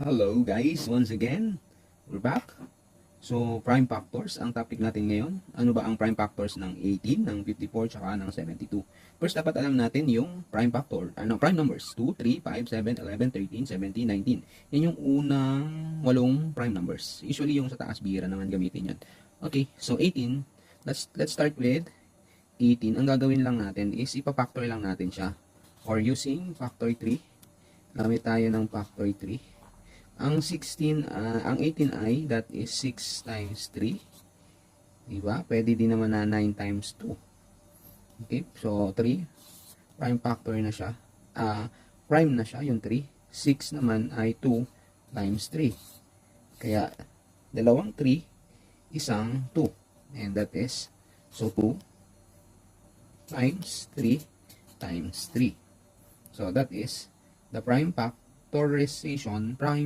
Hello guys, once again, we're back. So, prime factors ang topic natin ngayon. Ano ba ang prime factors ng 18, ng 54, tsaka ng 72? First, dapat alam natin yung prime factor, prime numbers. 2, 3, 5, 7, 11, 13, 17, 19. Yan yung unang 8 prime numbers. Usually yung sa taas, bihira naman gamitin yan. Okay, so 18, let's start with 18. Ang gagawin lang natin is ipa-factor lang natin siya. Or using factor 3. Gamit tayo ng factor 3. Ang 18 ay, that is 6 times 3. Diba? Pwede din naman na 9 times 2. Okay, so 3. Prime factor na siya. Prime na siya, yung 3. 6 naman ay 2 times 3. Kaya, dalawang 3, isang 2. And that is, so 2 times 3 times 3. So that is the prime factorization, prime